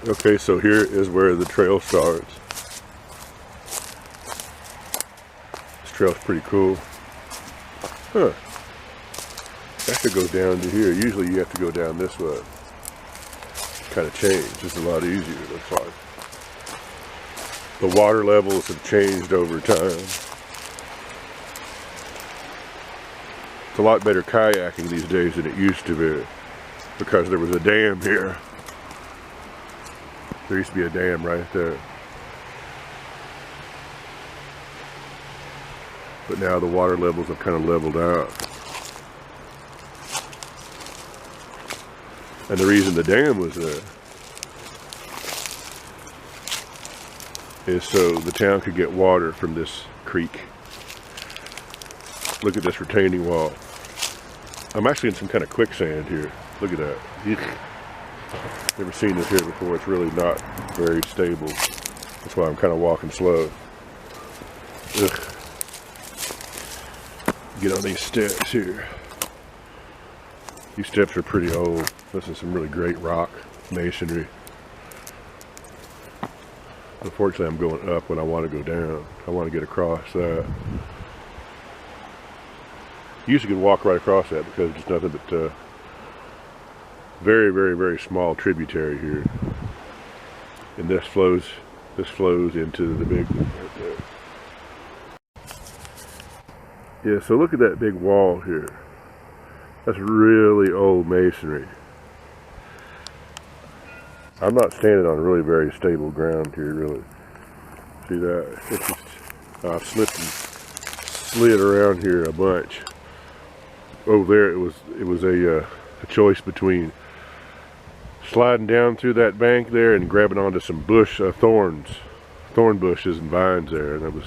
Okay, so here is where the trail starts. This trail's pretty cool. Huh. That could go down to here. Usually you have to go down this way. Kind of changed. It's a lot easier, it looks like. The water levels have changed over time. It's a lot better kayaking these days than it used to be, because there was a dam here. There used to be a dam right there. But now the water levels have kind of leveled out. And the reason the dam was there is so the town could get water from this creek. Look at this retaining wall. I'm actually in some kind of quicksand here. Look at that. Eek. Never seen this here before. It's really not very stable. That's why I'm kind of walking slow. Ugh. Get on these steps here. These steps are pretty old. This is some really great rock masonry. Unfortunately, I'm going up when I want to go down. I want to get across that. You used to could walk right across that because it's nothing but very, very, very small tributary here. And this flows into the big one right there. Yeah, so look at that big wall here. That's really old masonry. I'm not standing on really very stable ground here, really. See that? It's just, I've slipped and slid around here a bunch. Over there, it was a choice between sliding down through that bank there and grabbing onto some bush thorn bushes and vines there, and it was.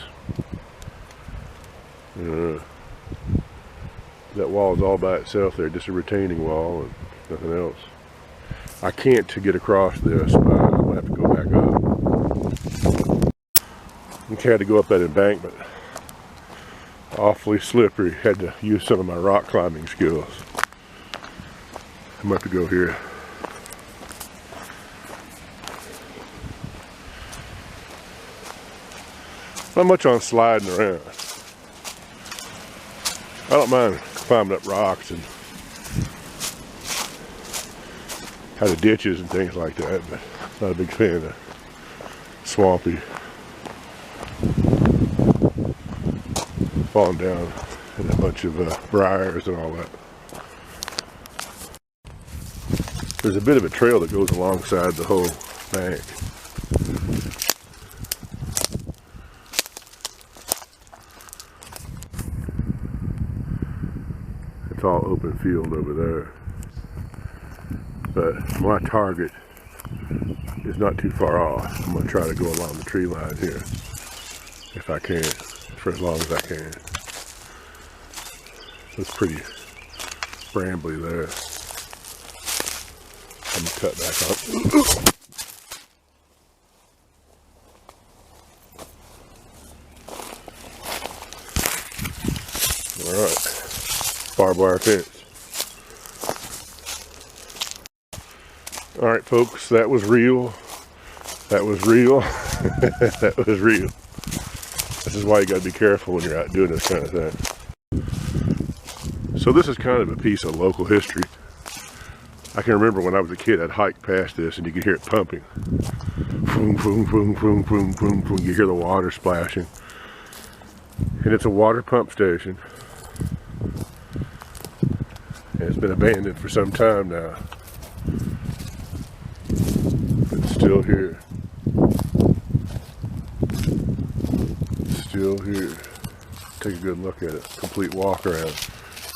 That wall is all by itself there, just a retaining wall and nothing else. I can't to get across this. I'm gonna have to go back up. Okay, I had to go up that embankment. Awfully slippery. Had to use some of my rock climbing skills. I'm gonna have to go here. Not much on sliding around. I don't mind climbing up rocks and out of ditches and things like that, but not a big fan of swampy, falling down in a bunch of briars and all that. There's a bit of a trail that goes alongside the whole bank. It's all open field over there. But my target is not too far off. I'm going to try to go along the tree line here, if I can, for as long as I can. It's pretty brambly there. I'm going to cut back up. Alright, barbed wire fence. Alright folks, that was real. That was real. That was real. This is why you gotta be careful when you're out doing this kind of thing. So this is kind of a piece of local history. I can remember when I was a kid, I'd hike past this and you could hear it pumping. Boom, boom, boom, boom, boom, boom, boom. You hear the water splashing. And it's a water pump station. And it's been abandoned for some time now. Still here. Still here. Take a good look at it. Complete walk around.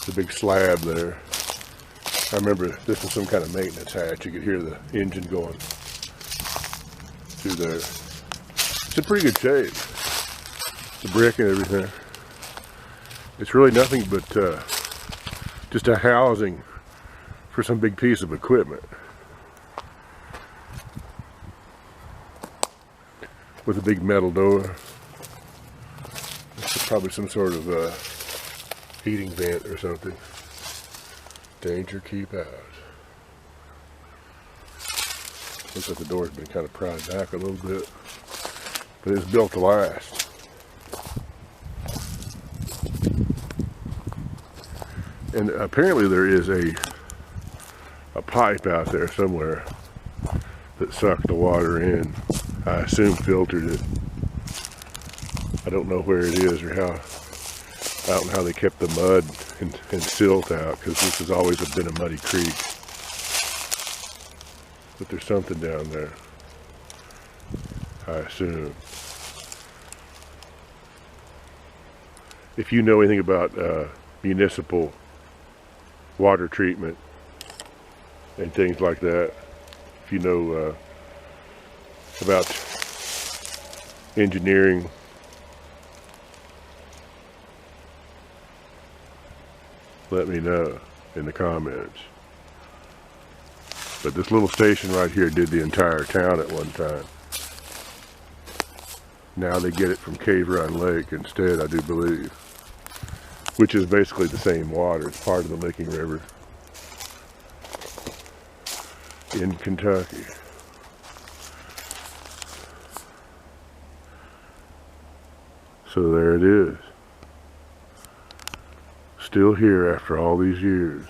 The big slab there. I remember this was some kind of maintenance hatch. You could hear the engine going through there. It's in pretty good shape. The brick and everything. It's really nothing but just a housing for some big piece of equipment. With a big metal door. This is probably some sort of heating vent or something. Danger, keep out. Looks like the door's been kind of pried back a little bit, but it's built to last. And apparently there is a pipe out there somewhere that sucked the water in. I assume filtered it. I don't know where it is or how. I don't know how they kept the mud and silt out, because this has always been a muddy creek. But there's something down there, I assume. If you know anything about municipal water treatment and things like that, if you know about engineering, let me know in the comments. But this little station right here did the entire town at one time. Now they get it from Cave Run Lake instead, I do believe, which is basically the same water. It's part of the Licking River in Kentucky. So there it is. Still here after all these years.